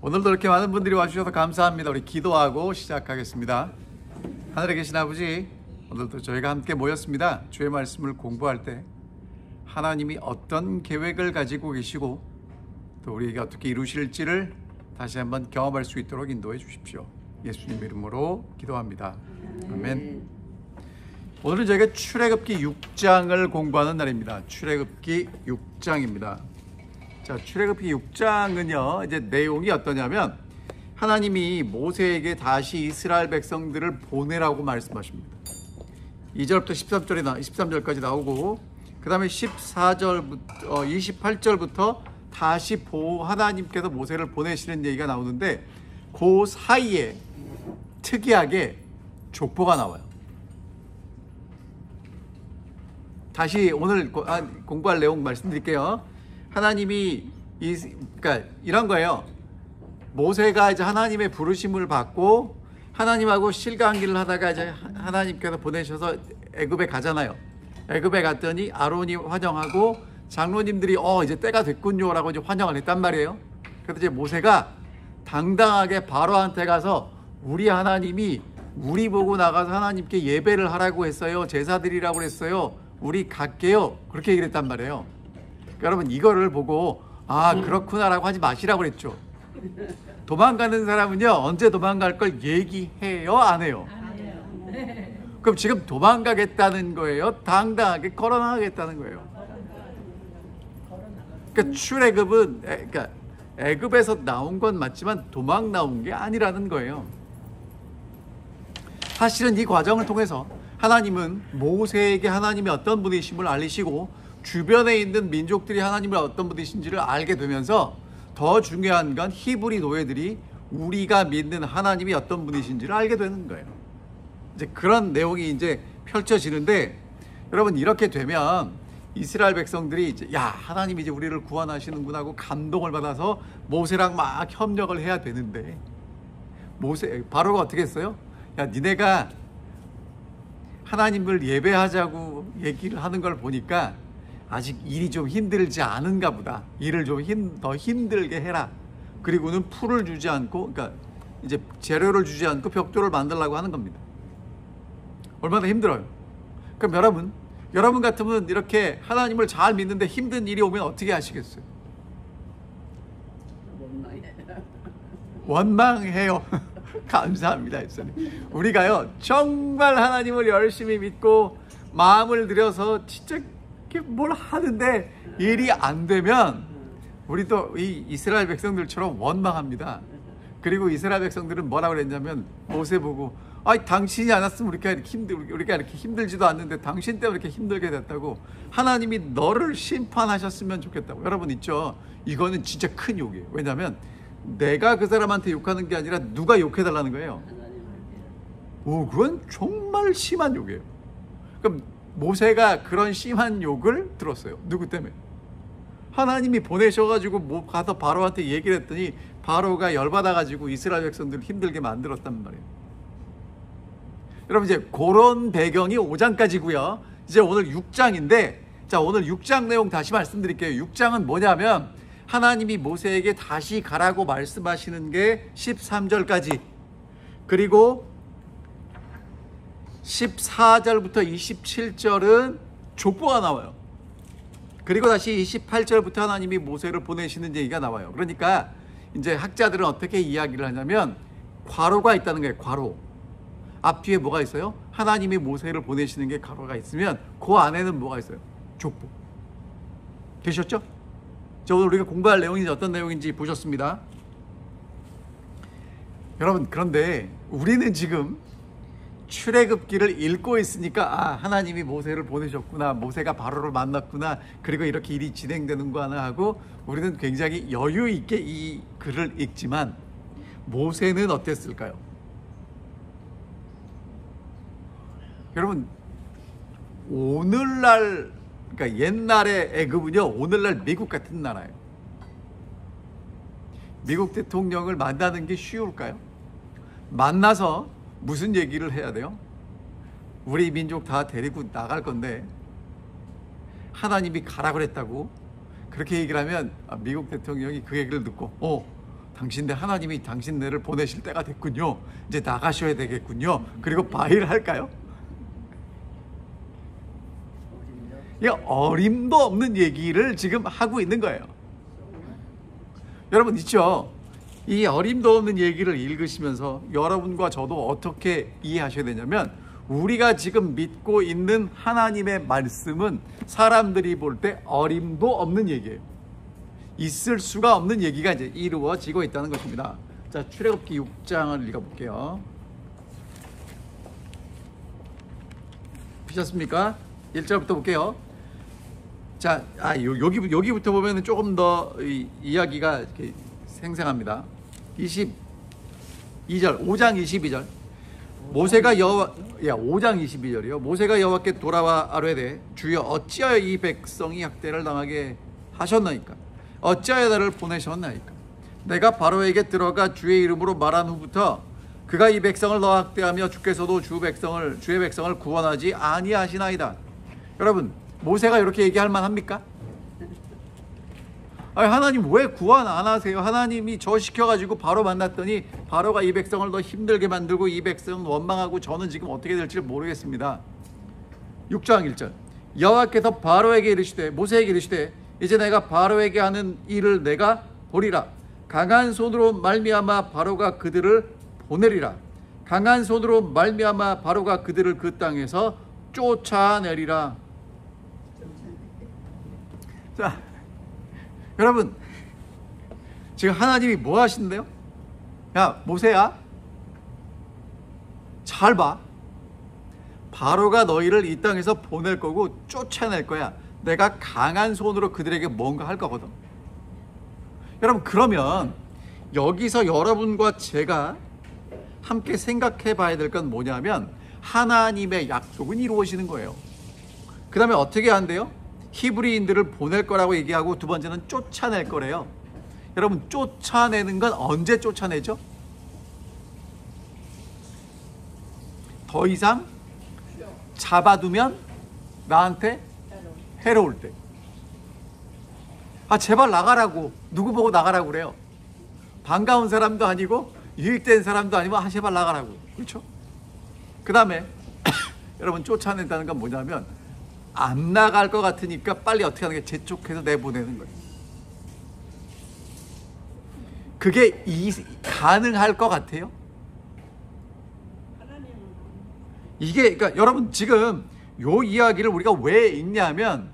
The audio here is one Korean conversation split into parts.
오늘도 이렇게 많은 분들이 와주셔서 감사합니다. 우리 기도하고 시작하겠습니다. 하늘에 계신 아버지, 오늘도 저희가 함께 모였습니다. 주의 말씀을 공부할 때 하나님이 어떤 계획을 가지고 계시고 또 우리에게 어떻게 이루실지를 다시 한번 경험할 수 있도록 인도해 주십시오. 예수님 이름으로 기도합니다. 아멘. 오늘은 저희가 출애굽기 6장을 공부하는 날입니다. 출애굽기 6장입니다. 자, 출애굽기 6장은요, 이제 내용이 어떠냐면 하나님이 모세에게 다시 이스라엘 백성들을 보내라고 말씀하십니다. 2절부터 13절까지 나오고, 그 다음에 28절부터 다시 하나님께서 모세를 보내시는 얘기가 나오는데, 그 사이에 특이하게 족보가 나와요. 다시 오늘 공부할 내용 말씀드릴게요. 하나님이 그러니까 이런 거예요. 모세가 이제 하나님의 부르심을 받고 하나님하고 실강기를 하다가 이제 하나님께서 보내셔서 애굽에 가잖아요. 애굽에 갔더니 아론이 환영하고 장로님들이 이제 때가 됐군요라고 이제 환영을 했단 말이에요. 그래서 이제 모세가 당당하게 바로한테 가서 우리 하나님이 우리 보고 나가서 하나님께 예배를 하라고 했어요. 제사 드리라고 했어요. 우리 갈게요. 그렇게 얘기를 했단 말이에요. 그러니까 여러분 이거를 보고 그렇구나라고 하지 마시라고 그랬죠. 도망가는 사람은요, 언제 도망갈 걸 얘기해요, 안 해요? 안 해요. 그럼 지금 도망가겠다는 거예요? 당당하게 걸어나가겠다는 거예요? 그러니까 출애굽은 그러니까 애굽에서 나온 건 맞지만 도망 나온 게 아니라는 거예요. 사실은 이 과정을 통해서 하나님은 모세에게 하나님이 어떤 분이심을 알리시고 주변에 있는 민족들이 하나님을 어떤 분이신지를 알게 되면서 더 중요한 건 히브리 노예들이 우리가 믿는 하나님이 어떤 분이신지를 알게 되는 거예요. 이제 그런 내용이 이제 펼쳐지는데, 여러분 이렇게 되면 이스라엘 백성들이 이제 하나님이 이제 우리를 구원하시는구나 하고 감동을 받아서 모세랑 막 협력을 해야 되는데, 바로가 어떻게 했어요? 니네가 하나님을 예배하자고 얘기를 하는 걸 보니까 아직 일이 좀 힘들지 않은가 보다. 일을 좀 더 힘들게 해라. 그리고는 풀을 주지 않고, 그러니까 이제 재료를 주지 않고 벽돌을 만들려고 하는 겁니다. 얼마나 힘들어요. 그럼 여러분 같으면 이렇게 하나님을 잘 믿는데 힘든 일이 오면 어떻게 하시겠어요? 원망해요. 감사합니다, 예수님. 우리가요, 정말 하나님을 열심히 믿고 마음을 들여서 진짜 뭘 하는데 일이 안 되면 우리도 이 이스라엘 백성들처럼 원망합니다. 그리고 이스라엘 백성들은 뭐라고 그랬냐면 모세 보고 당신이 안 왔으면 우리가 이렇게 힘들지도 않는데 당신 때문에 이렇게 힘들게 됐다고, 하나님이 너를 심판하셨으면 좋겠다고. 여러분 있죠? 이거는 진짜 큰 욕이에요. 왜냐하면 내가 그 사람한테 욕하는 게 아니라 누가 욕해달라는 거예요. 그건 정말 심한 욕이에요. 그럼 모세가 그런 심한 욕을 들었어요. 누구 때문에? 하나님이 보내셔가지고 가서 바로한테 얘기를 했더니 바로가 열받아가지고 이스라엘 백성들을 힘들게 만들었단 말이에요. 여러분 이제 그런 배경이 5장까지고요. 이제 오늘 6장인데, 자, 오늘 6장 내용 다시 말씀드릴게요. 6장은 뭐냐면 하나님이 모세에게 다시 가라고 말씀하시는 게 13절까지, 그리고 14절부터 27절은 족보가 나와요. 그리고 다시 28절부터 하나님이 모세를 보내시는 얘기가 나와요. 그러니까 이제 학자들은 어떻게 이야기를 하냐면 괄호가 있다는 거예요. 괄호. 앞뒤에 뭐가 있어요? 하나님이 모세를 보내시는 게 괄호가 있으면 그 안에는 뭐가 있어요? 족보. 되셨죠? 오늘 우리가 공부할 내용이 어떤 내용인지 보셨습니다. 여러분, 그런데 우리는 지금 출애굽기를 읽고 있으니까 하나님이 모세를 보내셨구나, 모세가 바로를 만났구나, 그리고 이렇게 일이 진행되는구나 하고 우리는 굉장히 여유 있게 이 글을 읽지만 모세는 어땠을까요? 여러분, 오늘날, 그러니까 옛날의 애굽은요, 오늘날 미국 같은 나라예요. 미국 대통령을 만나는 게 쉬울까요? 만나서 무슨 얘기를 해야 돼요? 우리 민족 다 데리고 나갈 건데 하나님이 가라 그랬다고 그렇게 얘기를 하면 미국 대통령이 그 얘기를 듣고 당신네 하나님이 당신네를 보내실 때가 됐군요. 이제 나가셔야 되겠군요. 그리고 바이를 할까요? 이 어림도 없는 얘기를 지금 하고 있는 거예요. 여러분 있죠? 이 어림도 없는 얘기를 읽으시면서 여러분과 저도 어떻게 이해하셔야 되냐면, 우리가 지금 믿고 있는 하나님의 말씀은 사람들이 볼 때 어림도 없는 얘기예요. 있을 수가 없는 얘기가 이제 이루어지고 있다는 것입니다. 자, 출애굽기 6장을 읽어볼게요. 보셨습니까? 1절부터 볼게요. 자, 여기부터 보면 조금 더 이야기가 이렇게 생생합니다. 22절, 5장 22절. 모세가 5장 22절이요. 모세가 여호와께 돌아와 아뢰되, 주여 어찌하여 이 백성이 학대를 당하게 하셨나이까? 어찌하여 나를 보내셨나이까? 내가 바로에게 들어가 주의 이름으로 말한 후부터 그가 이 백성을 더 학대하며 주께서도 주의 백성을 구원하지 아니하시나이다. 여러분, 모세가 이렇게 얘기할 만합니까? 아니, 하나님 왜 구원 안 하세요? 하나님이 저 시켜가지고 바로 만났더니 바로가 이 백성을 더 힘들게 만들고 이 백성은 원망하고 저는 지금 어떻게 될지 모르겠습니다. 6장 1절. 여호와께서 바로에게 이르시되, 모세에게 이르시되, 이제 내가 바로에게 하는 일을 내가 보리라. 강한 손으로 말미암아 바로가 그들을 보내리라. 강한 손으로 말미암아 바로가 그들을 그 땅에서 쫓아내리라. 자, 여러분, 지금 하나님이 뭐 하시는데요? 야, 모세야, 잘 봐. 바로가 너희를 이 땅에서 보낼 거고 쫓아낼 거야. 내가 강한 손으로 그들에게 뭔가 할 거거든. 여러분, 그러면 여기서 여러분과 제가 함께 생각해 봐야 될 건 뭐냐면, 하나님의 약속은 이루어지는 거예요. 그 다음에 어떻게 한대요? 히브리인들을 보낼 거라고 얘기하고, 두 번째는 쫓아낼 거래요. 여러분, 쫓아내는 건 언제 쫓아내죠? 더 이상 잡아두면 나한테 해로울 때. 아, 제발 나가라고. 누구 보고 나가라고 그래요? 반가운 사람도 아니고 유익된 사람도 아니고, 아, 제발 나가라고. 그렇죠? 그 다음에 여러분, 쫓아낸다는 건 뭐냐면, 안 나갈 것 같으니까 빨리 어떻게 하는 게 재촉해서 내보내는 거예요. 그게 가능할 것 같아요? 이게, 그러니까 여러분, 지금 요 이야기를 우리가 왜 읽냐면,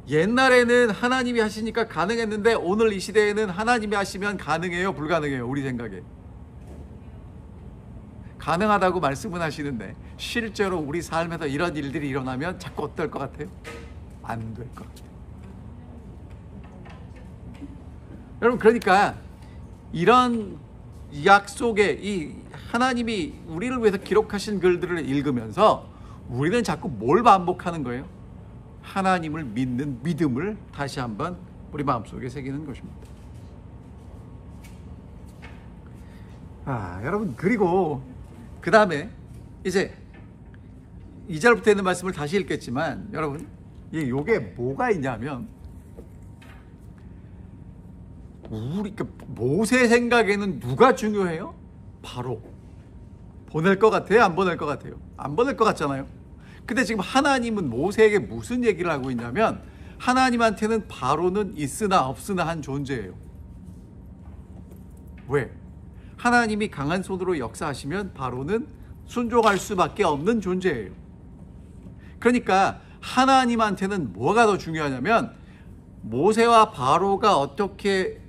옛날에는 하나님이 하시니까 가능했는데 오늘 이 시대에는 하나님이 하시면 가능해요, 불가능해요? 우리 생각에 가능하다고 말씀은 하시는데, 실제로 우리 삶에서 이런 일들이 일어나면 자꾸 어떨 것 같아요? 안 될 것 같아요. 여러분, 그러니까 이런 약속에 이 하나님이 우리를 위해서 기록하신 글들을 읽으면서 우리는 자꾸 뭘 반복하는 거예요? 하나님을 믿는 믿음을 다시 한번 우리 마음속에 새기는 것입니다. 여러분, 그리고 그 다음에 이제 2절부터 있는 말씀을 다시 읽겠지만, 여러분, 이게 뭐가 있냐면, 모세 생각에는 누가 중요해요? 바로. 보낼 것 같아요? 안 보낼 것 같아요? 안 보낼 것 같잖아요. 근데 지금 하나님은 모세에게 무슨 얘기를 하고 있냐면, 하나님한테는 바로는 있으나 없으나 한 존재예요. 왜? 하나님이 강한 손으로 역사하시면 바로는 순종할 수밖에 없는 존재예요. 그러니까 하나님한테는 뭐가 더 중요하냐면, 모세와 바로가 어떻게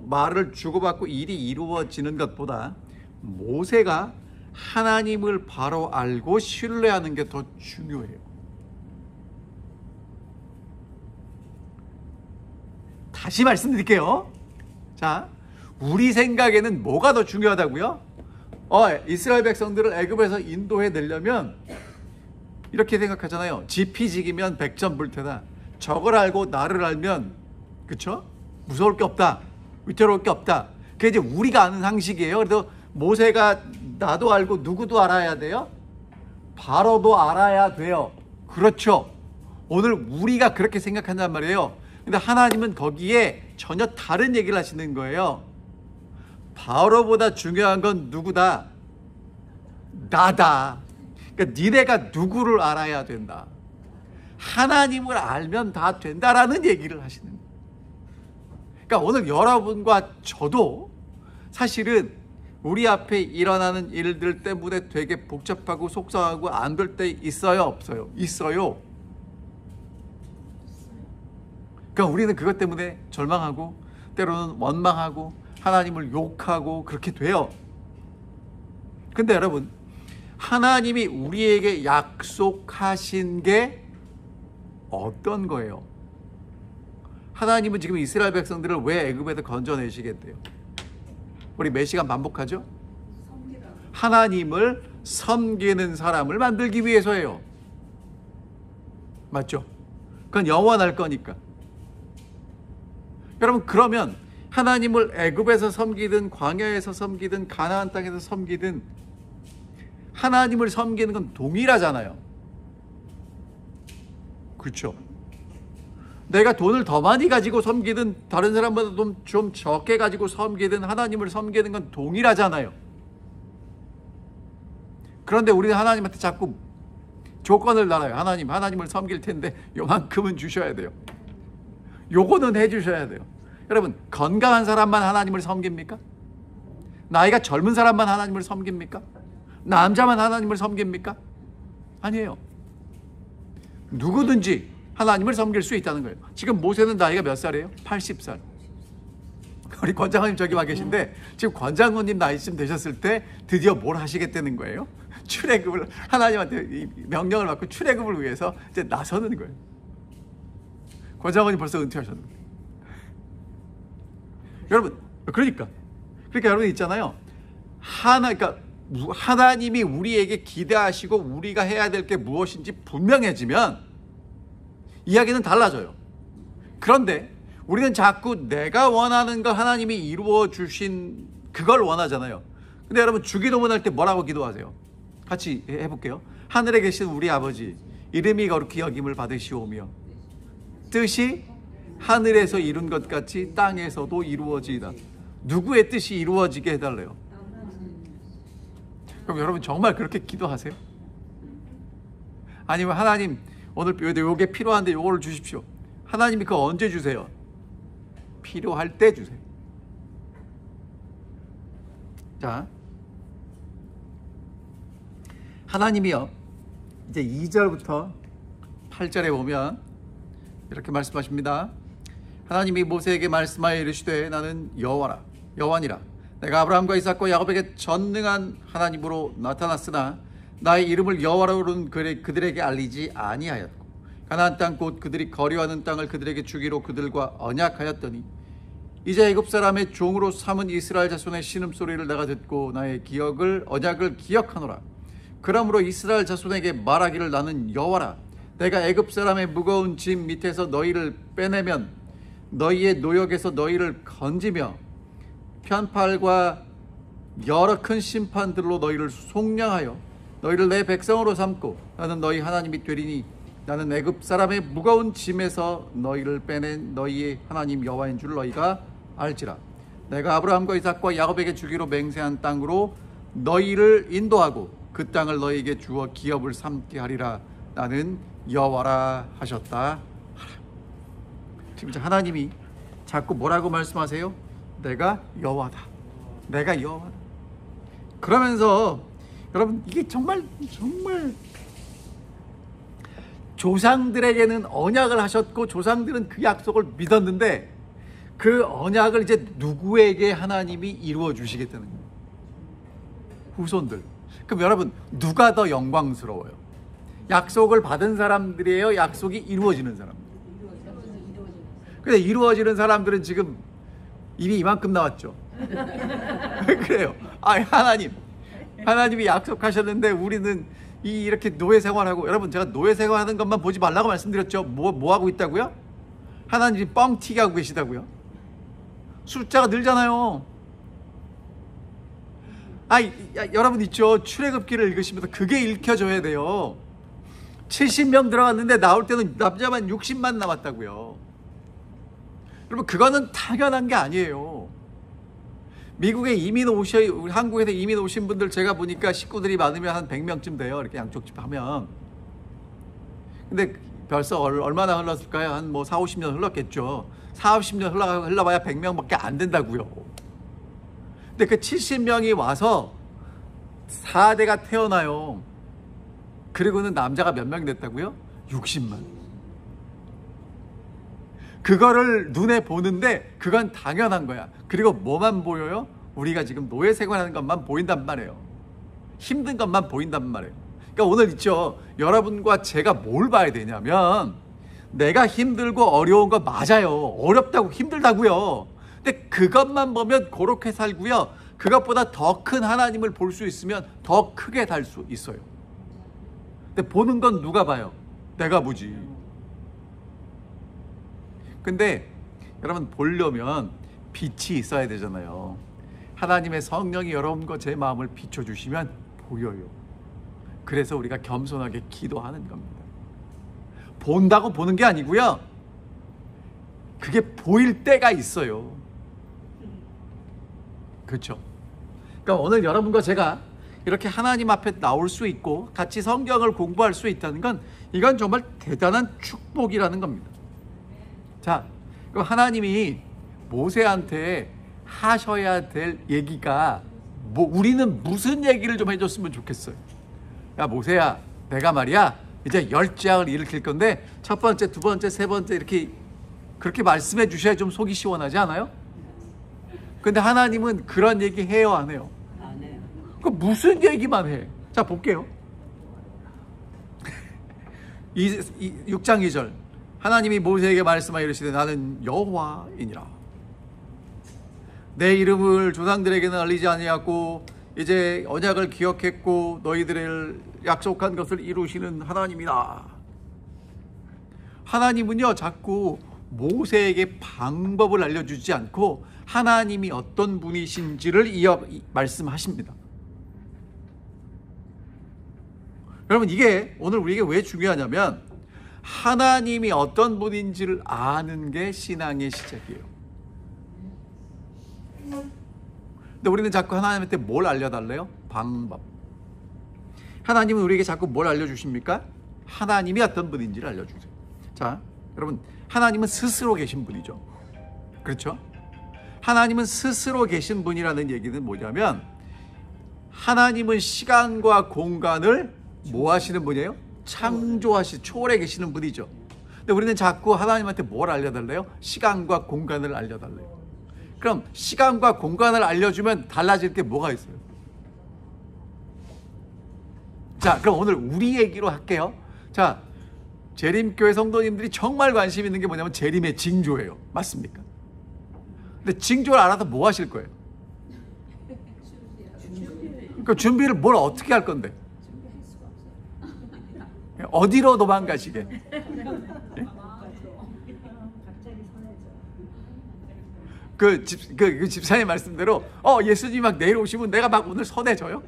말을 주고받고 일이 이루어지는 것보다 모세가 하나님을 바로 알고 신뢰하는 게 더 중요해요. 다시 말씀드릴게요. 자, 우리 생각에는 뭐가 더 중요하다고요? 이스라엘 백성들을 애굽에서 인도해 내려면 이렇게 생각하잖아요. 지피지기면 백전불태다. 적을 알고 나를 알면, 그쵸? 무서울 게 없다. 위태로울 게 없다. 그게 이제 우리가 아는 상식이에요. 그래서 모세가 나도 알고 누구도 알아야 돼요? 바로도 알아야 돼요. 그렇죠? 오늘 우리가 그렇게 생각한단 말이에요. 근데 하나님은 거기에 전혀 다른 얘기를 하시는 거예요. 바로보다 중요한 건 누구다? 나다. 그러니까 니네가 누구를 알아야 된다. 하나님을 알면 다 된다라는 얘기를 하시는 거예요. 그러니까 오늘 여러분과 저도 사실은 우리 앞에 일어나는 일들 때문에 되게 복잡하고 속상하고 안 될 때 있어요, 없어요? 있어요. 그러니까 우리는 그것 때문에 절망하고 때로는 원망하고 하나님을 욕하고 그렇게 돼요. 근데 여러분, 하나님이 우리에게 약속하신 게 어떤 거예요? 하나님은 지금 이스라엘 백성들을 왜 애굽에서 건져내시겠대요? 우리 몇 시간 반복하죠? 하나님을 섬기는 사람을 만들기 위해서예요. 맞죠? 그건 영원할 거니까. 여러분, 그러면 하나님을 애굽에서 섬기든 광야에서 섬기든 가나안 땅에서 섬기든 하나님을 섬기는 건 동일하잖아요. 그렇죠? 내가 돈을 더 많이 가지고 섬기든 다른 사람보다 좀 적게 가지고 섬기든 하나님을 섬기는 건 동일하잖아요. 그런데 우리는 하나님한테 자꾸 조건을 달아요. 하나님을 섬길 텐데 요만큼은 주셔야 돼요. 요거는 해주셔야 돼요. 여러분, 건강한 사람만 하나님을 섬깁니까? 나이가 젊은 사람만 하나님을 섬깁니까? 남자만 하나님을 섬깁니까? 아니에요. 누구든지 하나님을 섬길 수 있다는 거예요. 지금 모세는 나이가 몇 살이에요? 80살. 우리 권장모님 저기 와 계신데 지금 권장모님 나이쯤 되셨을 때 드디어 뭘 하시겠다는 거예요? 출애굽을 하나님한테 명령을 받고 출애굽을 위해서 이제 나서는 거예요. 권장모님 벌써 은퇴하셨는데. 여러분, 그러니까 여러분 있잖아요. 그러니까 하나님이 우리에게 기대하시고 우리가 해야 될 게 무엇인지 분명해지면 이야기는 달라져요. 그런데 우리는 자꾸 내가 원하는 걸 하나님이 이루어 주신 그걸 원하잖아요. 근데 여러분, 주기도문 할 때 뭐라고 기도하세요? 같이 해볼게요. 하늘에 계신 우리 아버지, 이름이 거룩히 여김을 받으시오며 뜻이 하늘에서 이룬 것 같이 땅에서도 이루어지이다. 누구의 뜻이 이루어지게 해달래요? 그럼 여러분 정말 그렇게 기도하세요? 아니면 하나님 오늘 요게 필요한데 요거를 주십시오. 하나님이 그거 언제 주세요? 필요할 때 주세요. 자, 하나님이요, 이제 2절부터 8절에 보면 이렇게 말씀하십니다. 하나님이 모세에게 말씀하여 이르시되 나는 여호와니라. 내가 아브라함과 이삭과 야곱에게 전능한 하나님으로 나타났으나 나의 이름을 여호와로는 그들에게 알리지 아니하였고 가나안 땅 곧 그들이 거류하는 땅을 그들에게 주기로 그들과 언약하였더니 이제 애굽 사람의 종으로 삼은 이스라엘 자손의 신음소리를 내가 듣고 나의 언약을 기억하노라. 그러므로 이스라엘 자손에게 말하기를 나는 여호와라. 내가 애굽 사람의 무거운 짐 밑에서 너희를 빼내면 너희의 노역에서 너희를 건지며 편팔과 여러 큰 심판들로 너희를 속량하여 너희를 내 백성으로 삼고 나는 너희 하나님이 되리니 나는 애굽 사람의 무거운 짐에서 너희를 빼낸 너희의 하나님 여호와인 줄 너희가 알지라. 내가 아브라함과 이삭과 야곱에게 주기로 맹세한 땅으로 너희를 인도하고 그 땅을 너희에게 주어 기업을 삼게 하리라. 나는 여호와라 하셨다. 지금 하나님이 자꾸 뭐라고 말씀하세요? 내가 여호와다. 내가 여호와다. 그러면서 여러분, 이게 정말 조상들에게는 언약을 하셨고 조상들은 그 약속을 믿었는데 그 언약을 이제 누구에게 하나님이 이루어 주시겠다는 거예요? 후손들. 그럼 여러분, 누가 더 영광스러워요? 약속을 받은 사람들이에요? 약속이 이루어지는 사람들? 근데 이루어지는 사람들은 지금 이미 이만큼 나왔죠. 그래요. 하나님이 약속하셨는데 우리는 이렇게 노예 생활하고, 여러분 제가 노예 생활하는 것만 보지 말라고 말씀드렸죠. 뭐 하고 있다고요? 하나님이 뻥튀기 하고 계시다고요. 숫자가 늘잖아요. 여러분 있죠. 출애굽기를 읽으시면서 그게 읽혀져야 돼요. 70명 들어갔는데 나올 때는 남자만 60만 남았다고요. 여러분, 그거는 당연한 게 아니에요. 미국에 우리 한국에서 이민 오신 분들 제가 보니까 식구들이 많으면 한 100명쯤 돼요. 이렇게 양쪽 집 하면. 근데 벌써 얼마나 흘렀을까요? 한 뭐 4, 50년 흘렀겠죠. 4, 50년 흘러봐야 100명밖에 안 된다고요. 근데 그 70명이 와서 4대가 태어나요. 그리고는 남자가 몇 명 됐다고요? 60만. 그거를 눈에 보는데 그건 당연한 거야. 그리고 뭐만 보여요? 우리가 지금 노예 생활하는 것만 보인단 말이에요. 힘든 것만 보인단 말이에요. 그러니까 오늘 있죠, 여러분과 제가 뭘 봐야 되냐면, 내가 힘들고 어려운 거 맞아요. 어렵다고 힘들다고요. 근데 그것만 보면 그렇게 살고요, 그것보다 더 큰 하나님을 볼 수 있으면 더 크게 살 수 있어요. 근데 보는 건 누가 봐요? 내가 보지. 근데 여러분, 보려면 빛이 있어야 되잖아요. 하나님의 성령이 여러분과 제 마음을 비춰주시면 보여요. 그래서 우리가 겸손하게 기도하는 겁니다. 본다고 보는 게 아니고요, 그게 보일 때가 있어요. 그렇죠? 그러니까 오늘 여러분과 제가 이렇게 하나님 앞에 나올 수 있고 같이 성경을 공부할 수 있다는 건, 이건 정말 대단한 축복이라는 겁니다. 자, 그럼 하나님이 모세한테 하셔야 될 얘기가 우리는 무슨 얘기를 좀 해줬으면 좋겠어요. 야, 모세야, 내가 말이야 이제 10재앙을 일으킬 건데 첫 번째, 두 번째, 세 번째 이렇게 그렇게 말씀해 주셔야 좀 속이 시원하지 않아요? 근데 하나님은 그런 얘기 해요, 안 해요? 안 해요. 그 무슨 얘기만 해? 자, 볼게요. 6장 2절, 하나님이 모세에게 말씀하여 이르시되 나는 여호와이니라. 내 이름을 조상들에게는 알리지 아니하고 이제 언약을 기억했고 너희들을 약속한 것을 이루시는 하나님이라. 하나님은요, 자꾸 모세에게 방법을 알려주지 않고 하나님이 어떤 분이신지를 말씀하십니다. 여러분, 이게 오늘 우리에게 왜 중요하냐면, 하나님이 어떤 분인지를 아는 게 신앙의 시작이에요. 근데 우리는 자꾸 하나님한테 뭘 알려달래요? 방법. 하나님은 우리에게 자꾸 뭘 알려주십니까? 하나님이 어떤 분인지를 알려주세요. 자, 여러분, 하나님은 스스로 계신 분이죠. 그렇죠? 하나님은 스스로 계신 분이라는 얘기는 뭐냐면, 하나님은 시간과 공간을 뭐 하시는 분이에요? 초월해 계시는 분이죠. 근데 우리는 자꾸 하나님한테 뭘 알려달래요? 시간과 공간을 알려달래요. 그럼 시간과 공간을 알려주면 달라질 게 뭐가 있어요? 자, 그럼 오늘 우리 얘기로 할게요. 자, 재림교회 성도님들이 정말 관심 있는 게 뭐냐면 재림의 징조예요. 맞습니까? 근데 징조를 알아서 뭐 하실 거예요? 그러니까 준비를 뭘 어떻게 할 건데? 어디로 도망가시게? 그 집사님 말씀대로 예수님 막 내일 오시면 내가 막 오늘 선해져요?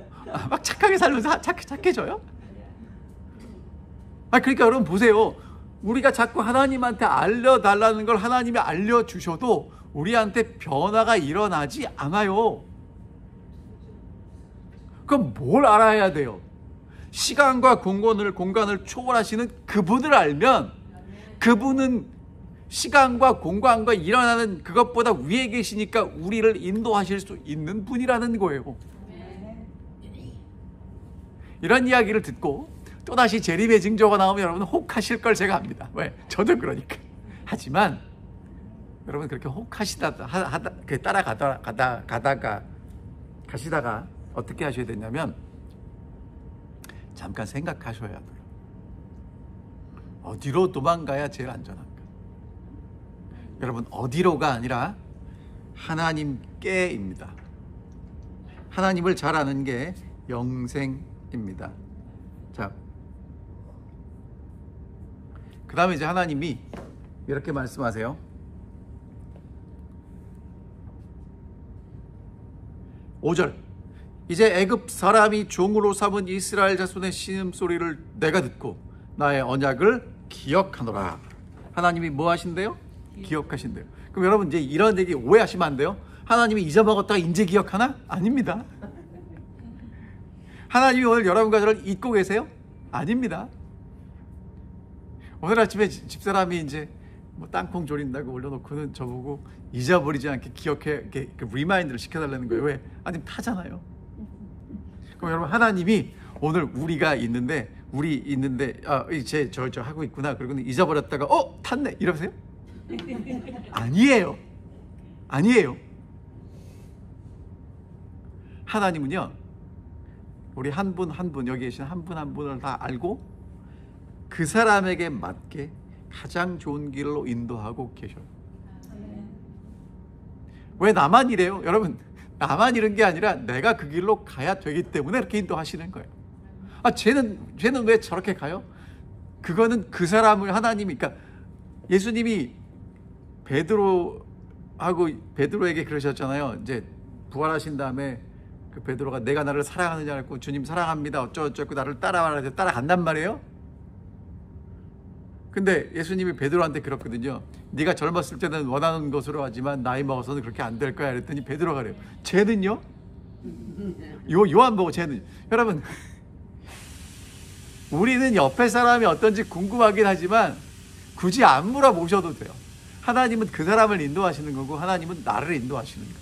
막 착하게 살면서 착해져요? 그러니까 여러분 보세요. 우리가 자꾸 하나님한테 알려달라는 걸 하나님이 알려주셔도 우리한테 변화가 일어나지 않아요. 그럼 뭘 알아야 돼요? 시간과 공간을 초월하시는 그분을 알면, 그분은 시간과 공간과 일어나는 그것보다 위에 계시니까 우리를 인도하실 수 있는 분이라는 거예요. 이런 이야기를 듣고 또다시 재림의 징조가 나오면 여러분 혹하실 걸 제가 압니다. 왜? 저도 그러니까. 하지만 여러분 그렇게 가시다가 어떻게 하셔야 되냐면, 잠깐 생각하셔야 돼요. 어디로 도망가야 제일 안전한가? 여러분, 어디로가 아니라 하나님께입니다. 하나님을 잘 아는 게 영생입니다. 자, 그 다음에 이제 하나님이 이렇게 말씀하세요. 5절, 이제 애굽 사람이 종으로 삼은 이스라엘 자손의 신음소리를 내가 듣고 나의 언약을 기억하노라. 하나님이 뭐 하신대요? 기억하신대요. 그럼 여러분 이제 이런 얘기 오해하시면 안 돼요. 하나님이 잊어먹었다가 인제 기억하나? 아닙니다. 하나님이 오늘 여러분과 저를 잊고 계세요? 아닙니다. 오늘 아침에 집사람이 이제 뭐 땅콩 조린다고 올려놓고는 저보고 잊어버리지 않게 기억해, 이렇게 리마인드를 시켜달라는 거예요. 왜? 아니 타잖아요. 그럼 여러분 하나님이 오늘 우리가 있는데 이제 저 하고 있구나. 그러고는 잊어버렸다가 탔네 이러세요? 아니에요. 아니에요. 하나님은요, 우리 한 분 한 분, 여기 계신 한 분 한 분을 다 알고 그 사람에게 맞게 가장 좋은 길로 인도하고 계셔요. 왜 나만 이래요? 여러분, 나만 이런 게 아니라 내가 그 길로 가야 되기 때문에 이렇게 인도하시는 거예요. 쟤는 왜 저렇게 가요? 그거는 그 사람을 하나님이, 그러니까 예수님이 베드로에게 그러셨잖아요. 이제 부활하신 다음에 그 베드로가 내가 나를 사랑하느냐 했고, 주님 사랑합니다 어쩌고저쩌고 나를 따라와라 따라간단 말이에요. 근데 예수님이 베드로한테 그렇거든요. 네가 젊었을 때는 원하는 것으로 하지만 나이 먹어서는 그렇게 안 될 거야 그랬더니 베드로가 그래요. 쟤는요? 요한 보고 쟤는. 여러분, 우리는 옆에 사람이 어떤지 궁금하긴 하지만 굳이 안 물어보셔도 돼요. 하나님은 그 사람을 인도하시는 거고 하나님은 나를 인도하시는 거예요.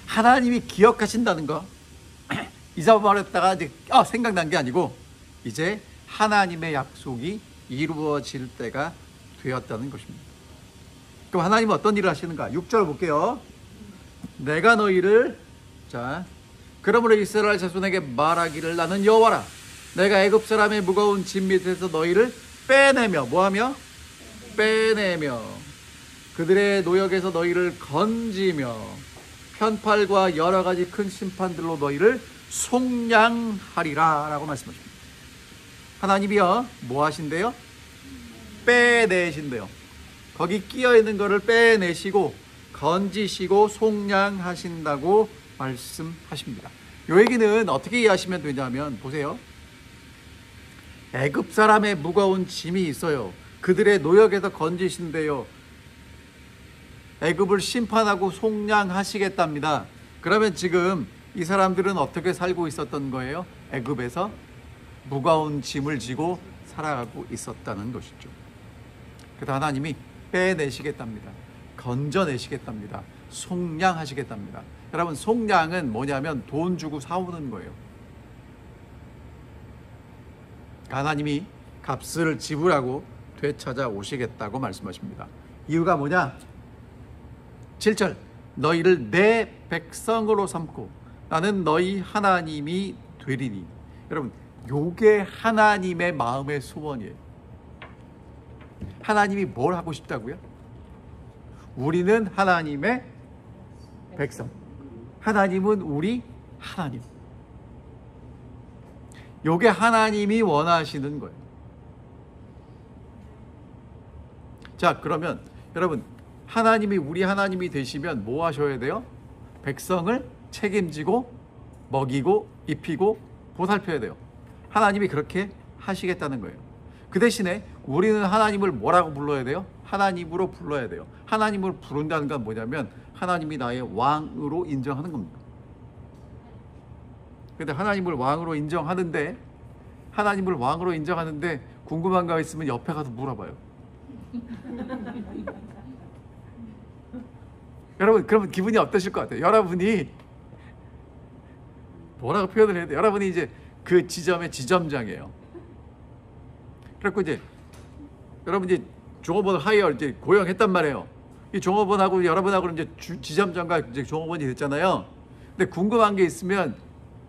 하나님이 기억하신다는 거 잊어버렸다가 이제 생각난 게 아니고 이제 하나님의 약속이 이루어질 때가 되었다는 것입니다. 그럼 하나님은 어떤 일을 하시는가? 6절 볼게요. 내가 너희를 그러므로 이스라엘 자손에게 말하기를 나는 여호와라. 내가 애굽 사람의 무거운 짐 밑에서 너희를 빼내며 뭐하며? 빼내며 그들의 노역에서 너희를 건지며 편팔과 여러 가지 큰 심판들로 너희를 속량하리라 라고 말씀하십니다. 하나님이요 뭐 하신대요? 빼내신대요. 거기 끼어있는 거를 빼내시고 건지시고 속량하신다고 말씀하십니다. 이 얘기는 어떻게 이해하시면 되냐면 보세요. 애굽 사람의 무거운 짐이 있어요. 그들의 노역에서 건지신대요. 애굽을 심판하고 속량하시겠답니다. 그러면 지금 이 사람들은 어떻게 살고 있었던 거예요? 애굽에서 무거운 짐을 지고 살아가고 있었다는 것이죠. 그래서 하나님이 빼내시겠답니다. 건져내시겠답니다. 속량하시겠답니다. 여러분, 속량은 뭐냐면 돈 주고 사오는 거예요. 하나님이 값을 지불하고 되찾아 오시겠다고 말씀하십니다. 이유가 뭐냐? 7절 너희를 내 백성으로 삼고 나는 너희 하나님이 되리니. 여러분, 요게 하나님의 마음의 소원이에요. 하나님이 뭘 하고 싶다고요? 우리는 하나님의 백성, 하나님은 우리 하나님. 요게 하나님이 원하시는 거예요. 자, 그러면 여러분, 하나님이 우리 하나님이 되시면 뭐 하셔야 돼요? 백성을 책임지고 먹이고 입히고 보살펴야 돼요. 하나님이 그렇게 하시겠다는 거예요. 그 대신에 우리는 하나님을 뭐라고 불러야 돼요? 하나님으로 불러야 돼요. 하나님을 부른다는 건 뭐냐면 하나님이 나의 왕으로 인정하는 겁니다. 근데 하나님을 왕으로 인정하는데 궁금한 거 있으면 옆에 가서 물어봐요. 여러분, 그러면 기분이 어떠실 것 같아요? 여러분이 뭐라고 표현을 해야 돼요? 여러분이 이제 그 지점의 지점장이에요. 그래갖고 이제 여러분 이제 종업원 하이어 이제 고용했단 말이에요. 이 종업원하고 여러분하고 이제 지점장과 이제 종업원이 됐잖아요. 근데 궁금한 게 있으면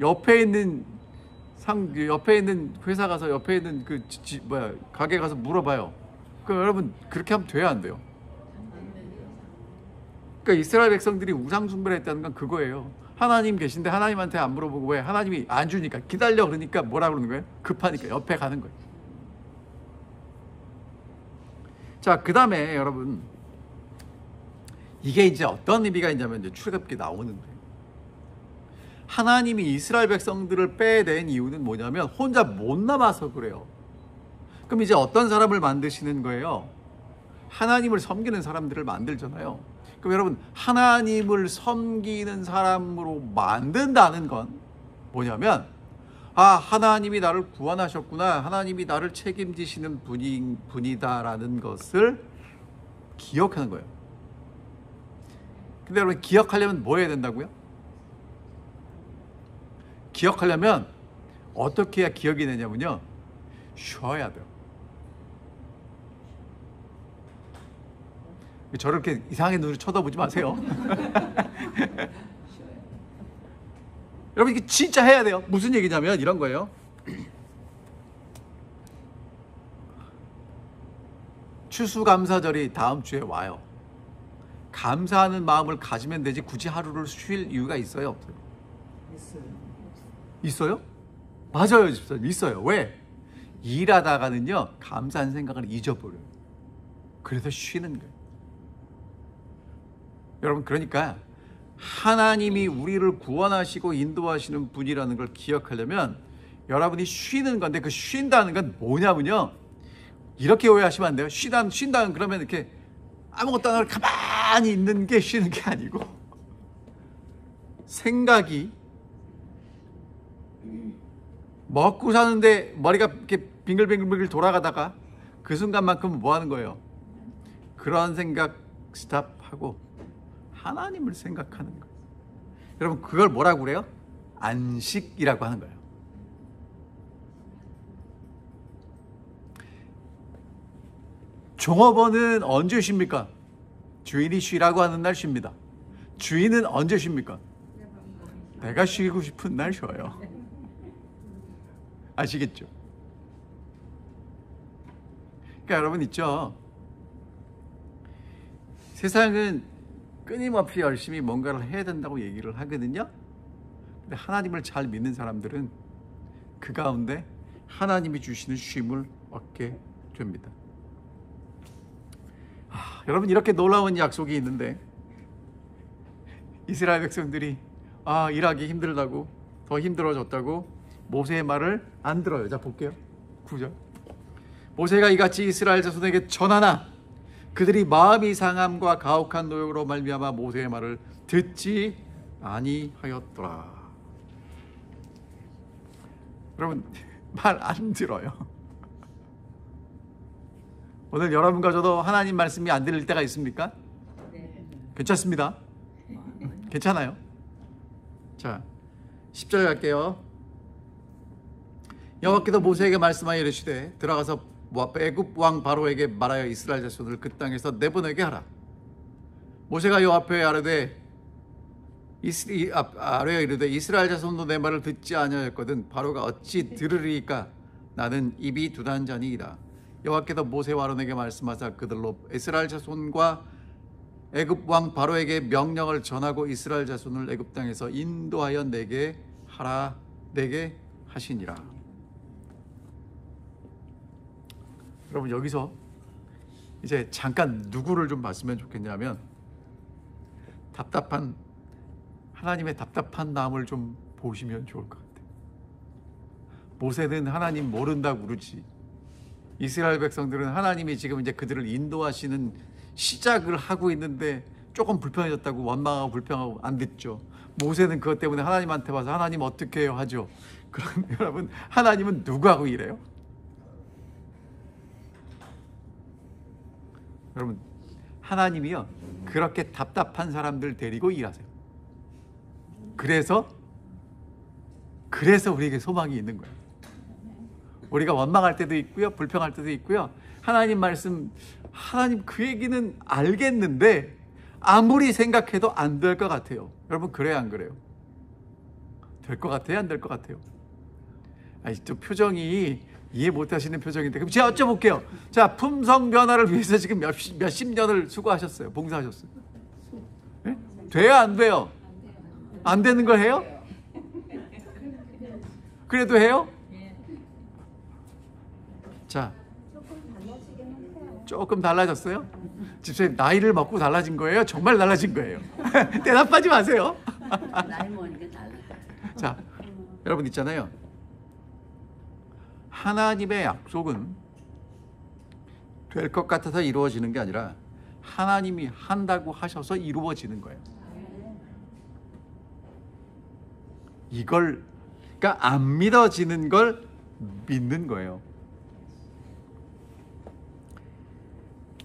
옆에 있는 회사 가서 옆에 있는 가게 가서 물어봐요. 그럼 여러분 그렇게 하면 돼야 안 돼요? 그러니까 이스라엘 백성들이 우상 숭배를 했다는 건 그거예요. 하나님 계신데 하나님한테 안 물어보고 왜? 하나님이 안 주니까 기다려 그러니까 뭐라 그러는 거예요? 급하니까 옆에 가는 거예요. 자, 그 다음에 여러분 이게 이제 어떤 의미가 있냐면 이제 출애굽기 나오는데 하나님이 이스라엘 백성들을 빼낸 이유는 뭐냐면 혼자 못 남아서 그래요. 그럼 이제 어떤 사람을 만드시는 거예요? 하나님을 섬기는 사람들을 만들잖아요. 그럼 여러분, 하나님을 섬기는 사람으로 만든다는 건 뭐냐면, 하나님이 나를 구원하셨구나, 하나님이 나를 책임지시는 분이다라는 것을 기억하는 거예요. 근데 여러분, 기억하려면 뭐 해야 된다고요? 기억하려면 어떻게 해야 기억이 되냐면요, 쉬어야 돼요. 저렇게 이상하게 눈을 쳐다보지 마세요. 여러분, 이게 진짜 해야 돼요. 무슨 얘기냐면 이런 거예요. 추수감사절이 다음 주에 와요. 감사하는 마음을 가지면 되지 굳이 하루를 쉴 이유가 있어요, 없어요? 있어요? 맞아요, 집사님. 있어요. 왜? 일하다가는요, 감사한 생각을 잊어버려요. 그래서 쉬는 거예요. 여러분, 그러니까 하나님이 우리를 구원하시고 인도하시는 분이라는 걸 기억하려면 여러분이 쉬는 건데, 그 쉰다는 건 뭐냐면요, 이렇게 오해하시면 안 돼요. 쉰다는 그러면 이렇게 아무것도 안 하고 가만히 있는 게 쉬는 게 아니고, 생각이 먹고 사는데 머리가 이렇게 빙글빙글 돌아가다가 그 순간만큼은 뭐 하는 거예요? 그런 생각 스탑하고 하나님을 생각하는 거예요. 여러분, 그걸 뭐라고 그래요? 안식이라고 하는 거예요. 종업원은 언제 쉽니까? 주인이 쉬라고 하는 날 쉽니다. 주인은 언제 쉽니까? 내가 쉬고 싶은 날 쉬어요. 아시겠죠? 그러니까 여러분 있죠, 세상은 끊임없이 열심히 뭔가를 해야 된다고 얘기를 하거든요. 근데 하나님을 잘 믿는 사람들은 그 가운데 하나님이 주시는 쉼을 얻게 됩니다. 여러분, 이렇게 놀라운 약속이 있는데 이스라엘 백성들이 일하기 힘들다고, 더 힘들어졌다고 모세의 말을 안 들어요. 자, 볼게요. 9절. 모세가 이같이 이스라엘 자손에게 전하나 그들이 마음이 상함과 가혹한 노역으로 말미암아 모세의 말을 듣지 아니하였더라. 여러분, 말 안 들어요. 오늘 여러분과 저도 하나님 말씀이 안 들릴 때가 있습니까? 네. 괜찮습니다. 괜찮아요. 자, 10절 갈게요. 여호와께서 모세에게 말씀하여 이르시되 들어가서 애굽 왕 바로에게 말하여 이스라엘 자손을 그 땅에서 내보내게 하라. 모세가 여호와 앞에 아뢰되 이르되 이스라엘 자손도 내 말을 듣지 아니하였거든 바로가 어찌 들으리까? 나는 입이 두단자니이다. 여호와께서 모세와 아론에게 말씀하사 그들로 이스라엘 자손과 애굽 왕 바로에게 명령을 전하고 이스라엘 자손을 애굽 땅에서 인도하여 내게 하시니라. 여러분, 여기서 이제 잠깐 누구를 좀 봤으면 좋겠냐면 하나님의 답답한 마음을 좀 보시면 좋을 것 같아요. 모세는 하나님 모른다고 그러지, 이스라엘 백성들은 하나님이 지금 이제 그들을 인도하시는 시작을 하고 있는데 조금 불편해졌다고 원망하고 불평하고 안 듣죠. 모세는 그것 때문에 하나님한테 와서 하나님 어떻게 해요 하죠. 그럼 여러분, 하나님은 누구하고 일해요? 여러분, 하나님이요, 그렇게 답답한 사람들 데리고 일하세요. 그래서 우리에게 소망이 있는 거예요. 우리가 원망할 때도 있고요, 불평할 때도 있고요. 하나님 말씀, 하나님 그 얘기는 알겠는데 아무리 생각해도 안 될 것 같아요. 여러분, 그래요, 안 그래요? 될 것 같아요, 안 될 것 같아요? 또 표정이 이해 못하시는 표정인데, 그럼 제가 여쭤볼게요. 자, 품성 변화를 위해서 지금 몇십 년을 수고하셨어요, 봉사하셨어요. 네? 돼요, 안 돼요? 안 되는 걸 해요? 그래도 해요? 자, 조금 달라졌어요? 집사님, 나이를 먹고 달라진 거예요? 정말 달라진 거예요? 대답하지 마세요. 나이 먹으니까 달라져. 자, 여러분 있잖아요, 하나님의 약속은 될 것 같아서 이루어지는 게 아니라 하나님이 한다고 하셔서 이루어지는 거예요. 이걸 그러니까 안 믿어지는 걸 믿는 거예요.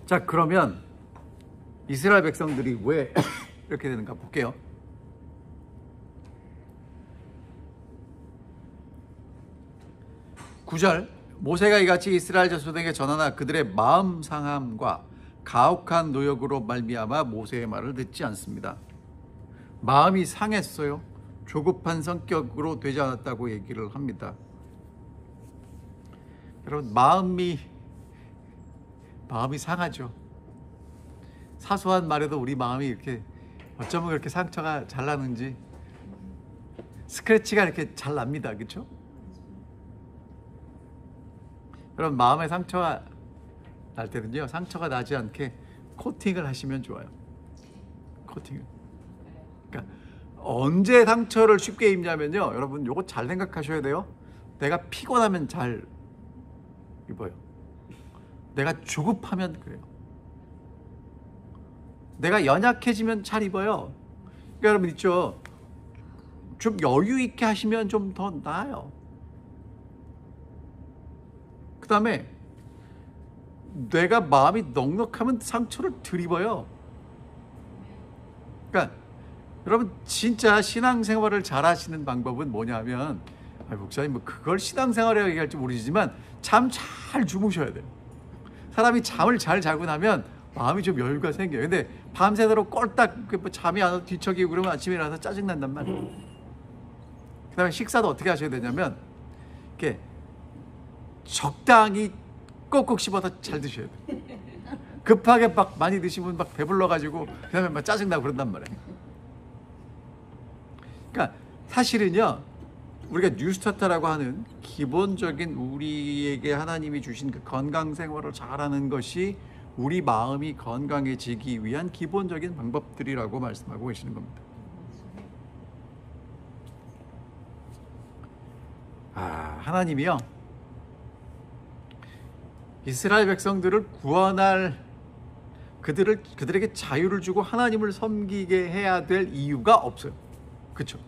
자, 그러면 이스라엘 백성들이 왜 이렇게 되는가 볼게요. 9절, 모세가 이같이 이스라엘 자손에게 전하나 그들의 마음 상함과 가혹한 노역으로 말미암아 모세의 말을 듣지 않습니다. 마음이 상했어요. 조급한 성격으로 되지 않았다고 얘기를 합니다. 여러분, 마음이 상하죠. 사소한 말에도 우리 마음이 이렇게 어쩌면 그렇게 상처가 잘 나는지, 스크래치가 이렇게 잘 납니다. 그렇죠? 여러분, 마음에 상처가 날 때는요, 상처가 나지 않게 코팅을 하시면 좋아요. 코팅을. 그러니까 언제 상처를 쉽게 입냐면요, 여러분 요거 잘 생각하셔야 돼요. 내가 피곤하면 잘 입어요. 내가 조급하면 그래요. 내가 연약해지면 잘 입어요. 그러니까 여러분 있죠, 좀 여유 있게 하시면 좀 더 나아요. 그 다음에 내가 마음이 넉넉하면 상처를 덜 입어요. 그러니까 여러분, 진짜 신앙생활을 잘 하시는 방법은 뭐냐면, 목사님 뭐 그걸 신앙생활이라고 얘기할지 모르지만 잠 잘 주무셔야 돼요. 사람이 잠을 잘 자고 나면 마음이 좀 여유가 생겨요. 근데 밤새도록 꼴딱 잠이 안 와서 뒤척이고 그러면 아침에 일어나서 짜증난단 말이에요. 그 다음에 식사도 어떻게 하셔야 되냐면, 이렇게 적당히 꼭꼭 씹어서 잘 드셔야 돼요. 급하게 막 많이 드시면 막 배불러가지고 그 다음에 막 짜증나고 그런단 말이에요. 그러니까 사실은요, 우리가 뉴스타트라고 하는 기본적인 우리에게 하나님이 주신 그 건강 생활을 잘하는 것이 우리 마음이 건강해지기 위한 기본적인 방법들이라고 말씀하고 계시는 겁니다. 하나님이요, 이스라엘 백성들을 구원할, 그들에게 자유를 주고 하나님을 섬기게 해야 될 이유가 없어요. 그렇죠?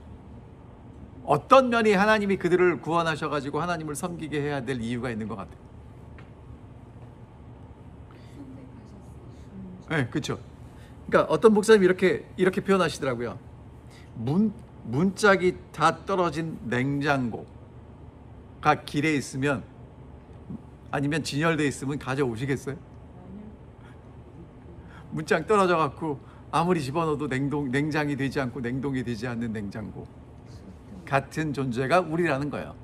어떤 면이 하나님이 그들을 구원하셔가지고 하나님을 섬기게 해야 될 이유가 있는 것 같아요. 네, 그렇죠. 그러니까 어떤 목사님이 이렇게 표현하시더라고요. 문짝이 다 떨어진 냉장고가 길에 있으면, 아니면 진열돼 있으면 가져오시겠어요? 문짝 떨어져 갖고 아무리 집어넣어도 냉장이 되지 않고 냉동이 되지 않는 냉장고 같은 존재가 우리라는 거예요.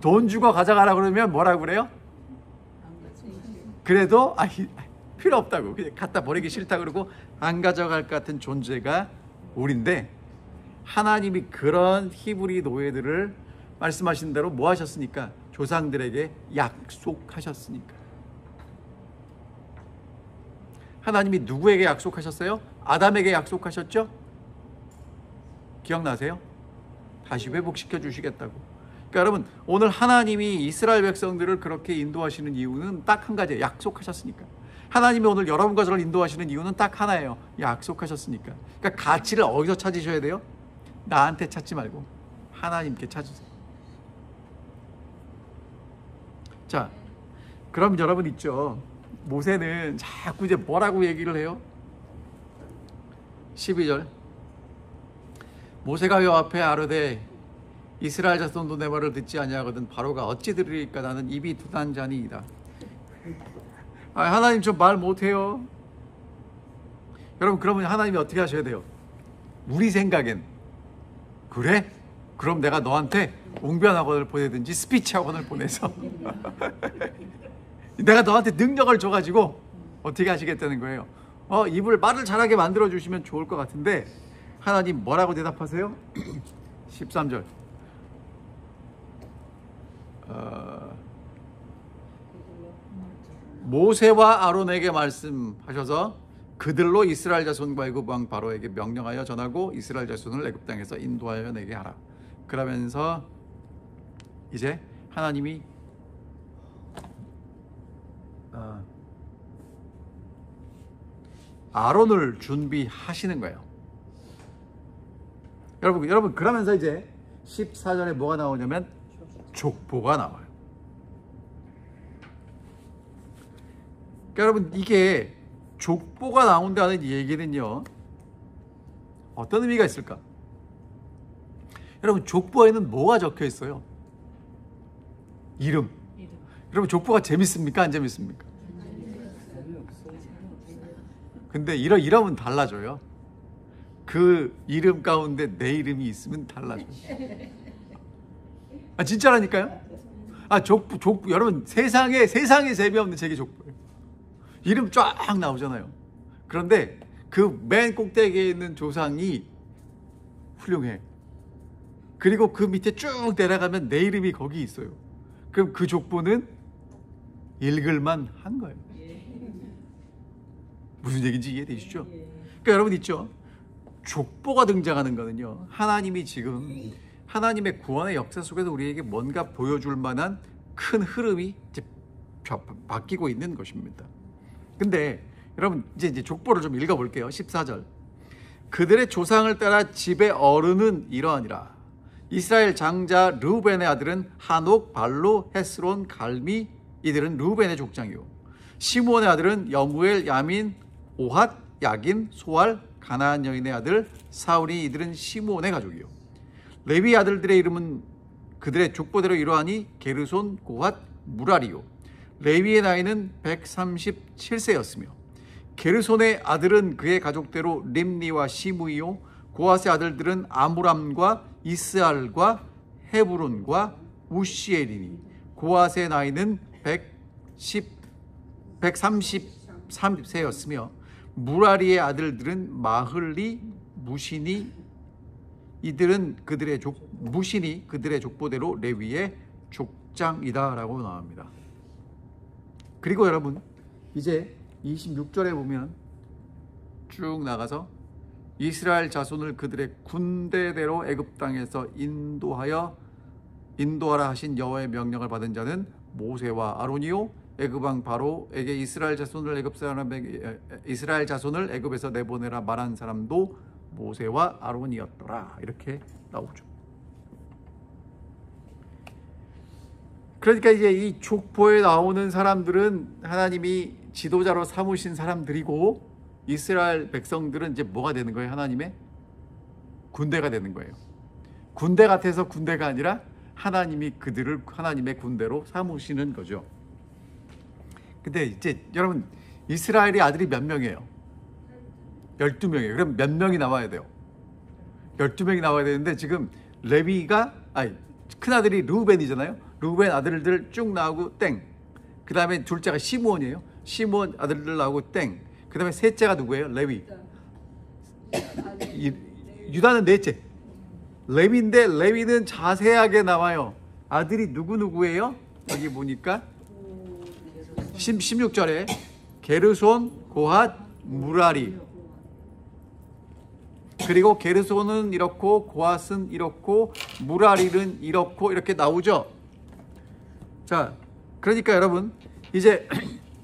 돈 주고 가져가라 그러면 뭐라고 그래요? 그래도 필요 없다고, 그냥 갖다 버리기 싫다 그러고 안 가져갈 것 같은 존재가 우리인데, 하나님이 그런 히브리 노예들을 말씀하신 대로 뭐 하셨으니까? 조상들에게 약속하셨으니까. 하나님이 누구에게 약속하셨어요? 아담에게 약속하셨죠? 기억나세요? 다시 회복시켜 주시겠다고. 그러니까 여러분, 오늘 하나님이 이스라엘 백성들을 그렇게 인도하시는 이유는 딱 한 가지예요. 약속하셨으니까. 하나님이 오늘 여러분과 저를 인도하시는 이유는 딱 하나예요. 약속하셨으니까. 그러니까 가치를 어디서 찾으셔야 돼요? 나한테 찾지 말고 하나님께 찾으세요. 자, 그럼 여러분 있죠, 모세는 자꾸 이제 뭐라고 얘기를 해요? 12절, 모세가 여호와 앞에 아뢰되 이스라엘 자손도 내 말을 듣지 아니하거든 바로가 어찌 들으리까? 나는 입이 둔한 자니이다. 하나님 좀 말 못해요. 여러분, 그러면 하나님이 어떻게 하셔야 돼요? 우리 생각엔, 그래? 그럼 내가 너한테 웅변학원을 보내든지 스피치 학원을 보내서 내가 너한테 능력을 줘가지고 어떻게 하시겠다는 거예요? 말을 잘하게 만들어 주시면 좋을 것 같은데, 하나님 뭐라고 대답하세요? 13절, 모세와 아론에게 말씀하셔서 그들로 이스라엘 자손과 애굽 왕 바로에게 명령하여 전하고 이스라엘 자손을 애굽 땅에서 인도하여 내게 하라. 그러면서 이제 하나님이 아론을 준비하시는 거예요. 여러분 그러면서 이제 14절에 뭐가 나오냐면 족보가 나와요. 그러니까 여러분 이게 족보가 나온다는 얘기는요 어떤 의미가 있을까? 여러분 족보에는 뭐가 적혀 있어요? 이름. 여러분 족보가 재밌습니까? 안 재밌습니까? 근데 이름은 달라져요. 그 이름 가운데 내 이름이 있으면 달라져요. 진짜라니까요? 족보 여러분 세상에 재미없는 책이 족보예요. 이름 쫙 나오잖아요. 그런데 그 맨 꼭대기에 있는 조상이 훌륭해. 그리고 그 밑에 쭉 내려가면 내 이름이 거기 있어요. 그럼 그 족보는 읽을만 한 거예요. 무슨 얘기인지 이해되시죠? 그러니까 여러분 있죠? 족보가 등장하는 거는요 하나님이 지금 하나님의 구원의 역사 속에서 우리에게 뭔가 보여줄 만한 큰 흐름이 이제 바뀌고 있는 것입니다. 근데 여러분 이제 족보를 좀 읽어볼게요. 14절. 그들의 조상을 따라 집의 어른은 이러하니라. 이스라엘 장자 르우벤의 아들은 하녹, 발로, 헤스론, 갈미. 이들은 르우벤의 족장이요. 시므온의 아들은 여무엘, 야민, 오핫, 야긴, 소알, 가나안 여인의 아들 사울이. 이들은 시므온의 가족이요. 레위 아들들의 이름은 그들의 족보대로 이러하니 게르손, 고핫, 무라리요. 레위의 나이는 137세였으며 게르손의 아들은 그의 가족대로 림니와 시므이요. 고핫의 아들들은 아므람과 이스알과 헤브론과 우시엘이니 고핫의 나이는 133세였으며 무라리의 아들들은 마흘리, 무신이. 이들은 그들의 무신이 그들의 족보대로 레위의 족장이다라고 나옵니다. 그리고 여러분 이제 26절에 보면 쭉 나가서 이스라엘 자손을 그들의 군대대로 애굽 땅에서 인도하라 하신 여호와의 명령을 받은 자는 모세와 아론이요. 애굽 왕 바로에게 이스라엘 자손을 애굽에서 내보내라 말한 사람도 모세와 아론이었더라. 이렇게 나오죠. 그러니까 이제 이 족보에 나오는 사람들은 하나님이 지도자로 삼으신 사람들이고 이스라엘 백성들은 이제 뭐가 되는 거예요? 하나님의 군대가 되는 거예요. 군대 같아서 군대가 아니라 하나님이 그들을 하나님의 군대로 삼으시는 거죠. 근데 이제 여러분 이스라엘의 아들이 몇 명이에요? 12명이에요. 그럼 몇 명이 나와야 돼요? 12명이 나와야 되는데 지금 레위가 큰아들이 르우벤이잖아요. 르우벤 아들들 쭉 나오고 땡. 그 다음에 둘째가 시므온이에요. 시므온 아들들 나오고 땡. 그 다음에 셋째가 누구예요? 레위. 유다는 넷째. 레위인데 레위는 자세하게 나와요. 아들이 누구예요? 여기 보니까 16절에 게르손, 고핫, 무라리. 그리고 게르손은 이렇고 고핫은 이렇고 무라리는 이렇고 이렇게 나오죠. 자, 그러니까 여러분 이제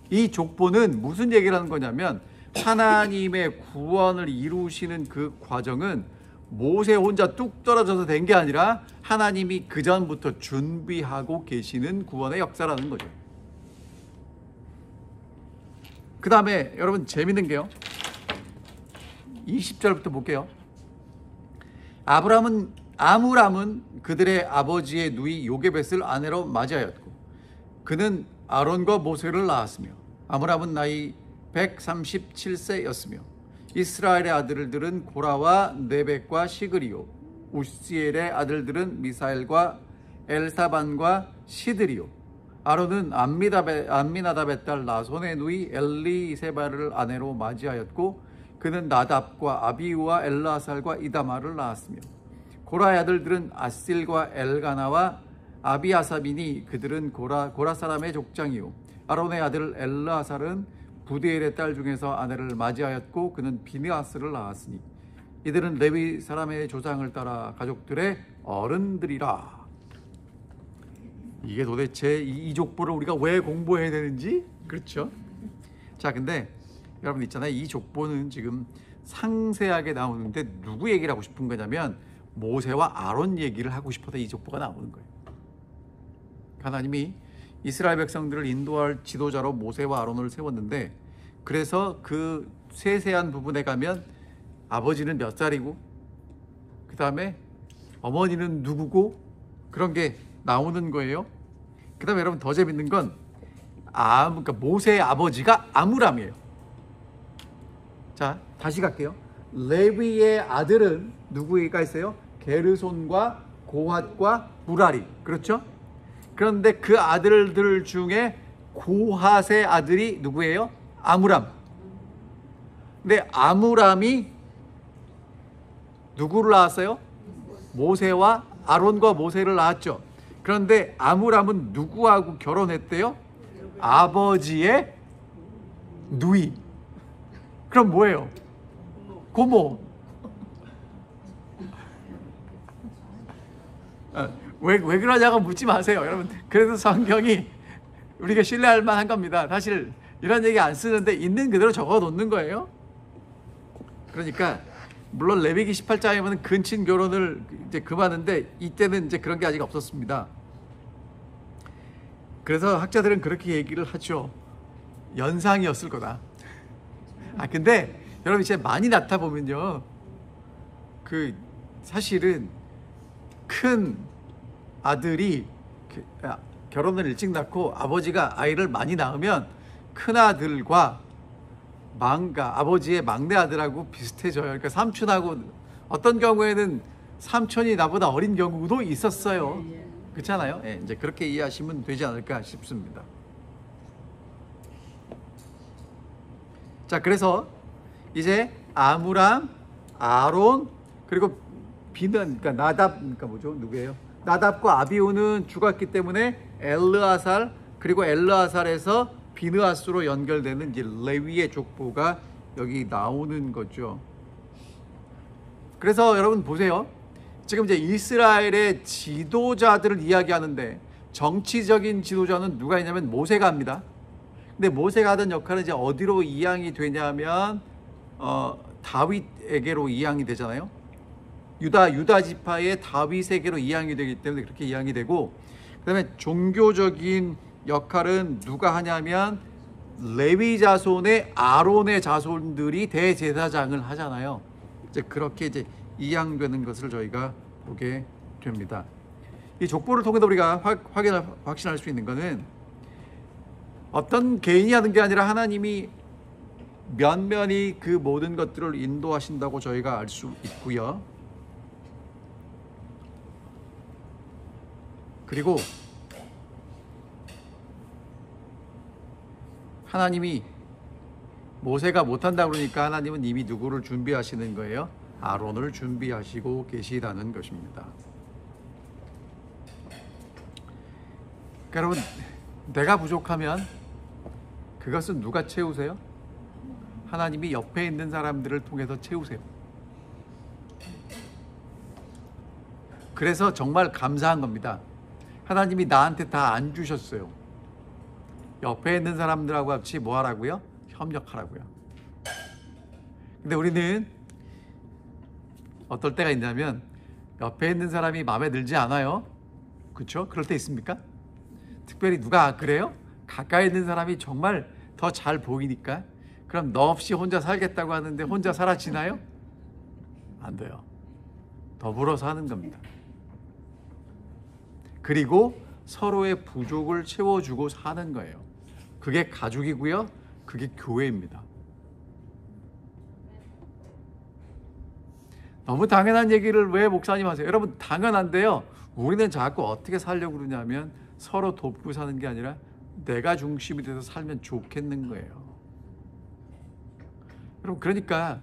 이 족보는 무슨 얘기를 하는 거냐면 하나님의 구원을 이루시는 그 과정은 모세 혼자 뚝 떨어져서 된 게 아니라 하나님이 그 전부터 준비하고 계시는 구원의 역사라는 거죠. 그 다음에 여러분 재밌는 게요. 20절부터 볼게요. 아므람은 그들의 아버지의 누이 요게벳을 아내로 맞이하였고 그는 아론과 모세를 낳았으며 아므람은 나이 137세였으며 이스라엘의 아들들은 고라와 네벡과 시그리요. 우시엘의 아들들은 미사엘과 엘사반과 시드리요. 아론은 암미나답의 딸 나손의 누이 엘리세바를 아내로 맞이하였고 그는 나답과 아비우와 엘라살과 이다마를 낳았으며 고라의 아들들은 아실과 엘가나와 아비아삽이니 그들은 고라 사람의 족장이요. 아론의 아들 엘라살은 부디엘의 딸 중에서 아내를 맞이하였고 그는 비느하스를 낳았으니 이들은 레위 사람의 조상을 따라 가족들의 어른들이라. 이게 도대체 이 족보를 우리가 왜 공부해야 되는지 그렇죠? 자, 근데 여러분 있잖아요. 이 족보는 지금 상세하게 나오는데 누구 얘기를 하고 싶은 거냐면 모세와 아론 얘기를 하고 싶어서 이 족보가 나오는 거예요. 하나님이 이스라엘 백성들을 인도할 지도자로 모세와 아론을 세웠는데, 그래서 그 세세한 부분에 가면 아버지는 몇 살이고 그 다음에 어머니는 누구고 그런 게 나오는 거예요. 그 다음에 여러분 더 재밌는 건 그러니까 모세의 아버지가 아므람이에요. 자, 다시 갈게요. 레위의 아들은 누구가 있어요? 게르손과 고핫과 무라리. 그렇죠? 그런데 그 아들들 중에 고핫의 아들이 누구예요? 아므람. 근데 아므람이 누구를 낳았어요? 모세와 아론과 모세를 낳았죠. 그런데 아므람은 누구하고 결혼했대요? 아버지의 누이. 그럼 뭐예요? 고모. 왜 그러냐고 묻지 마세요, 여러분. 그래서 성경이 우리가 신뢰할 만한 겁니다. 사실 이런 얘기 안 쓰는데 있는 그대로 적어 놓는 거예요. 그러니까 물론 레위기 18장에는 근친 결혼을 이제 금하는데 이때는 이제 그런 게 아직 없었습니다. 그래서 학자들은 그렇게 얘기를 하죠. 연상이었을 거다. 근데 여러분 이제 많이 낳다 보면요, 그 사실은 큰 아들이 결혼을 일찍 낳고 아버지가 아이를 많이 낳으면 큰 아들과 아버지의 막내 아들하고 비슷해져요. 그러니까 삼촌하고 어떤 경우에는 삼촌이 나보다 어린 경우도 있었어요. 그렇잖아요. 예, 이제 그렇게 이해하시면 되지 않을까 싶습니다. 자, 그래서 이제 아므람, 아론, 그리고 비는, 그러니까 나답, 그러니까 뭐죠? 누구예요? 나답과 아비후는 죽었기 때문에 엘르아살, 그리고 엘르아살에서 비느하스로 연결되는 이제 레위의 족보가 여기 나오는 거죠. 그래서 여러분 보세요. 지금 이제 이스라엘의 지도자들을 이야기하는데 정치적인 지도자는 누가 있냐면 모세가 합니다. 근데 모세가 하던 역할은 이제 어디로 이양이 되냐면 다윗에게로 이양이 되잖아요. 유다 지파의 다윗에게로 이양이 되기 때문에 그렇게 이양이 되고, 그다음에 종교적인 역할은 누가 하냐면 레위 자손의 아론의 자손들이 대제사장을 하잖아요. 이제 그렇게 이제 이양되는 것을 저희가 보게 됩니다. 이 족보를 통해서 우리가 확신할 수 있는 것은 어떤 개인이 하는 게 아니라 하나님이 면면히 그 모든 것들을 인도하신다고 저희가 알 수 있고요. 그리고 하나님이 모세가 못한다고 그러니까 하나님은 이미 누구를 준비하시는 거예요? 아론을 준비하시고 계시다는 것입니다. 그러니까 여러분, 내가 부족하면 그것은 누가 채우세요? 하나님이 옆에 있는 사람들을 통해서 채우세요. 그래서 정말 감사한 겁니다. 하나님이 나한테 다 안 주셨어요. 옆에 있는 사람들하고 같이 뭐 하라고요? 협력하라고요. 근데 우리는 어떨 때가 있냐면 옆에 있는 사람이 마음에 들지 않아요. 그렇죠? 그럴 때 있습니까? 특별히 누가 그래요? 가까이 있는 사람이 정말 더 잘 보이니까 그럼 너 없이 혼자 살겠다고 하는데 혼자 사라지나요? 안 돼요. 더불어 사는 겁니다. 그리고 서로의 부족을 채워주고 사는 거예요. 그게 가족이고요. 그게 교회입니다. 너무 당연한 얘기를 왜 목사님 하세요? 여러분 당연한데요. 우리는 자꾸 어떻게 살려고 그러냐면 서로 돕고 사는 게 아니라 내가 중심이 돼서 살면 좋겠는 거예요. 여러분 그러니까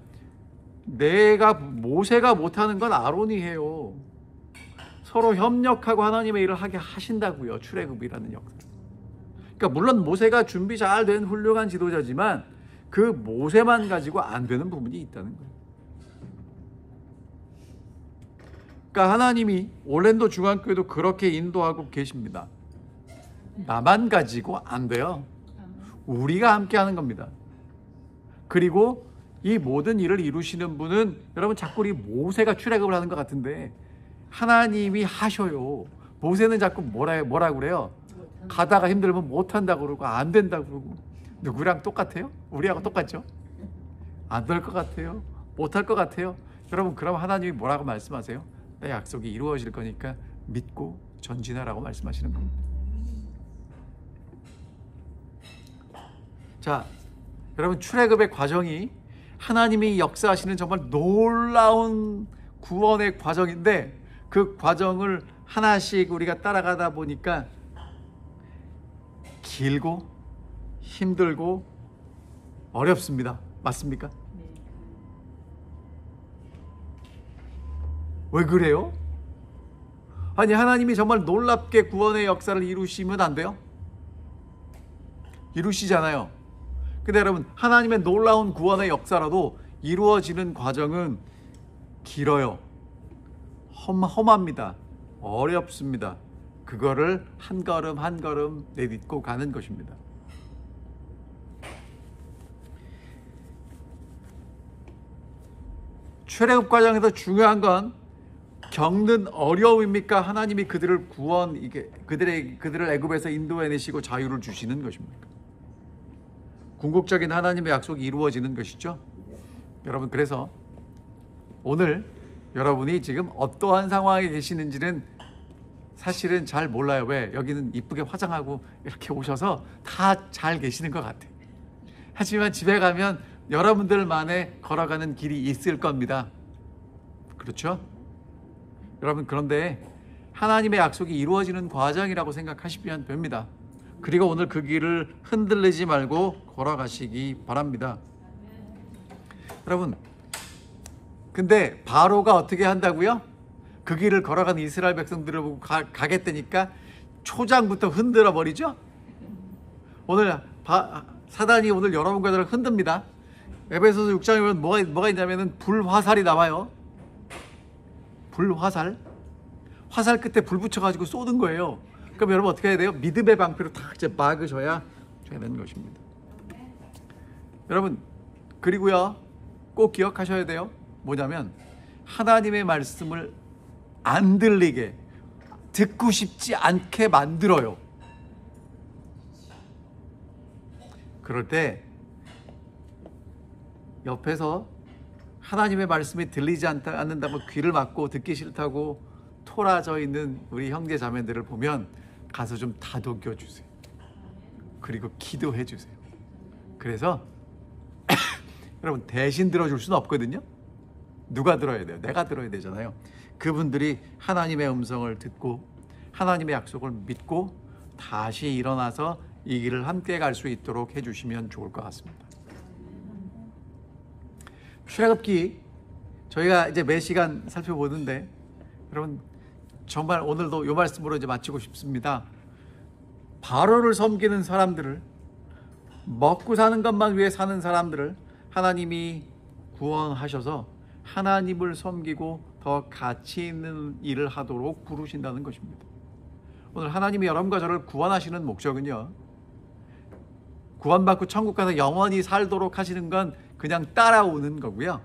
모세가 못하는 건 아론이 해요. 서로 협력하고 하나님의 일을 하게 하신다고요. 출애굽이라는 역사. 그러니까 물론 모세가 준비 잘 된 훌륭한 지도자지만 그 모세만 가지고 안 되는 부분이 있다는 거예요. 그러니까 하나님이 올랜도 중앙교회도 그렇게 인도하고 계십니다. 나만 가지고 안 돼요. 우리가 함께 하는 겁니다. 그리고 이 모든 일을 이루시는 분은 여러분 자꾸 우리 모세가 출애굽을 하는 것 같은데 하나님이 하셔요. 모세는 자꾸 뭐라 그래요? 가다가 힘들면 못한다고 그러고 안 된다고 그러고. 누구랑 똑같아요? 우리하고 똑같죠? 안 될 것 같아요? 못할 것 같아요? 여러분 그럼 하나님이 뭐라고 말씀하세요? 내 약속이 이루어질 거니까 믿고 전진하라고 말씀하시는 겁니다. 자, 여러분 출애굽의 과정이 하나님이 역사하시는 정말 놀라운 구원의 과정인데 그 과정을 하나씩 우리가 따라가다 보니까 길고 힘들고 어렵습니다. 맞습니까? 왜 그래요? 아니 하나님이 정말 놀랍게 구원의 역사를 이루시면 안 돼요? 이루시잖아요. 근데 여러분 하나님의 놀라운 구원의 역사라도 이루어지는 과정은 길어요. 험합니다. 어렵습니다. 그거를 한 걸음 한 걸음 내딛고 가는 것입니다. 출애굽 과정에서 중요한 건 겪는 어려움입니까? 하나님이 그들을 그들을 애굽에서 인도해내시고 자유를 주시는 것입니까? 궁극적인 하나님의 약속이 이루어지는 것이죠. 여러분 그래서 오늘 여러분이 지금 어떠한 상황에 계시는지는 사실은 잘 몰라요. 왜? 여기는 이쁘게 화장하고 이렇게 오셔서 다 잘 계시는 것 같아요. 하지만 집에 가면 여러분들만의 걸어가는 길이 있을 겁니다. 그렇죠? 여러분 그런데 하나님의 약속이 이루어지는 과정이라고 생각하시면 됩니다. 그리고 오늘 그 길을 흔들리지 말고 걸어가시기 바랍니다. 여러분 근데 바로가 어떻게 한다고요? 그 길을 걸어간 이스라엘 백성들을 보고 가겠다니까 초장부터 흔들어 버리죠? 오늘 사단이 오늘 여러분과 저를 흔듭니다. 에베소서 6장에 보면 뭐가 있냐면은 불화살이 나와요. 불화살. 화살 끝에 불 붙여가지고 쏘는 거예요. 그럼 여러분 어떻게 해야 돼요? 믿음의 방패로 탁 이제 막으셔야 되는 것입니다. 여러분 그리고요 꼭 기억하셔야 돼요. 뭐냐면 하나님의 말씀을 안 들리게 듣고 싶지 않게 만들어요. 그럴 때 옆에서 하나님의 말씀이 들리지 않는다고 귀를 막고 듣기 싫다고 토라져 있는 우리 형제 자매들을 보면 가서 좀 다독여 주세요. 그리고 기도해 주세요. 그래서 여러분 대신 들어줄 수는 없거든요. 누가 들어야 돼요? 내가 들어야 되잖아요. 그분들이 하나님의 음성을 듣고 하나님의 약속을 믿고 다시 일어나서 이 길을 함께 갈 수 있도록 해주시면 좋을 것 같습니다. 출애굽기 저희가 이제 매 시간 살펴보는데 여러분 정말 오늘도 이 말씀으로 이제 마치고 싶습니다. 바로를 섬기는 사람들을 먹고 사는 것만 위해 사는 사람들을 하나님이 구원하셔서 하나님을 섬기고 더 가치 있는 일을 하도록 부르신다는 것입니다. 오늘 하나님이 여러분과 저를 구원하시는 목적은요, 구원받고 천국 가서 영원히 살도록 하시는 건 그냥 따라오는 거고요.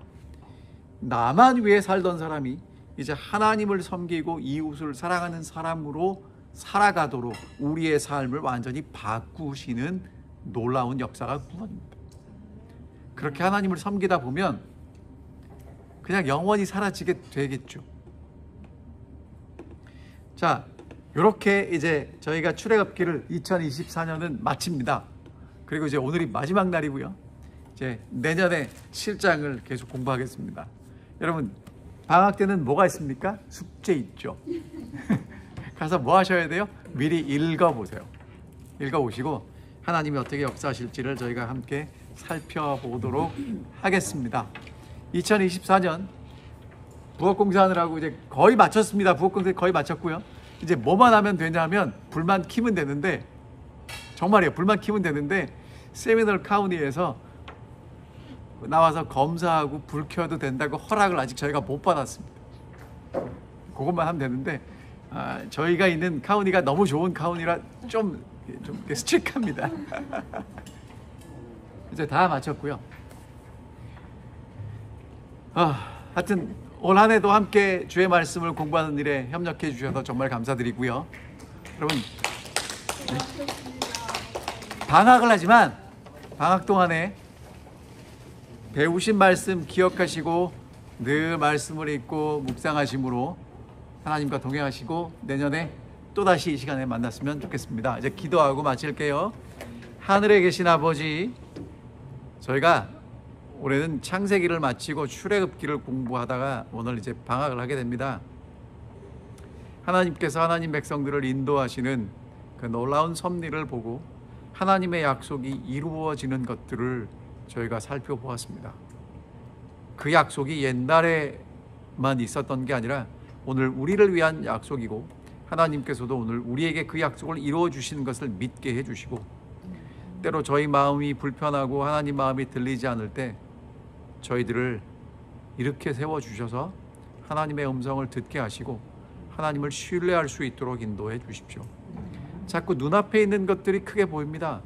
나만 위해 살던 사람이 이제 하나님을 섬기고 이웃을 사랑하는 사람으로 살아가도록 우리의 삶을 완전히 바꾸시는 놀라운 역사가 구원입니다. 그렇게 하나님을 섬기다 보면 그냥 영원히 사라지게 되겠죠. 자, 이렇게 이제 저희가 출애굽기를 2024년은 마칩니다. 그리고 이제 오늘이 마지막 날이고요. 이제 내년에 7장을 계속 공부하겠습니다. 여러분 방학 때는 뭐가 있습니까? 숙제 있죠. 가서 뭐 하셔야 돼요? 미리 읽어보세요. 읽어보시고 하나님이 어떻게 역사하실지를 저희가 함께 살펴보도록 하겠습니다. 2024년 부엌공사하느라고 이제 거의 마쳤습니다. 부엌공사 거의 마쳤고요. 이제 뭐만 하면 되냐면 불만 켜면 되는데, 정말이에요. 불만 켜면 되는데 세미널 카운티에서 나와서 검사하고 불 켜도 된다고 허락을 아직 저희가 못 받았습니다. 그것만 하면 되는데 저희가 있는 카운티가 너무 좋은 카운티라 좀 스트릭합니다. 이제 다 마쳤고요. 하여튼 올 한 해도 함께 주의 말씀을 공부하는 일에 협력해 주셔서 정말 감사드리고요. 여러분, 방학을 하지만 방학 동안에 배우신 말씀 기억하시고 늘 말씀을 읽고 묵상하심으로 하나님과 동행하시고 내년에 또다시 이 시간에 만났으면 좋겠습니다. 이제 기도하고 마칠게요. 하늘에 계신 아버지, 저희가 올해는 창세기를 마치고 출애굽기를 공부하다가 오늘 이제 방학을 하게 됩니다. 하나님께서 하나님 백성들을 인도하시는 그 놀라운 섭리를 보고 하나님의 약속이 이루어지는 것들을 저희가 살펴보았습니다. 그 약속이 옛날에만 있었던 게 아니라 오늘 우리를 위한 약속이고 하나님께서도 오늘 우리에게 그 약속을 이루어 주시는 것을 믿게 해주시고, 때로 저희 마음이 불편하고 하나님 마음이 들리지 않을 때 저희들을 이렇게 세워주셔서 하나님의 음성을 듣게 하시고 하나님을 신뢰할 수 있도록 인도해 주십시오. 자꾸 눈앞에 있는 것들이 크게 보입니다.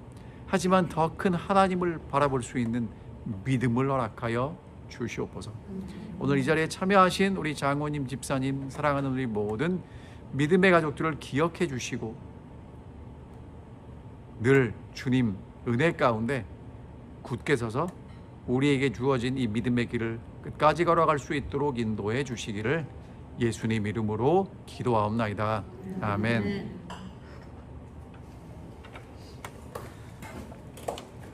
하지만 더 큰 하나님을 바라볼 수 있는 믿음을 허락하여 주시옵소서. 오늘 이 자리에 참여하신 우리 장로님, 집사님, 사랑하는 우리 모든 믿음의 가족들을 기억해 주시고 늘 주님 은혜 가운데 굳게 서서 우리에게 주어진 이 믿음의 길을 끝까지 걸어갈 수 있도록 인도해 주시기를 예수님 이름으로 기도하옵나이다. 아멘.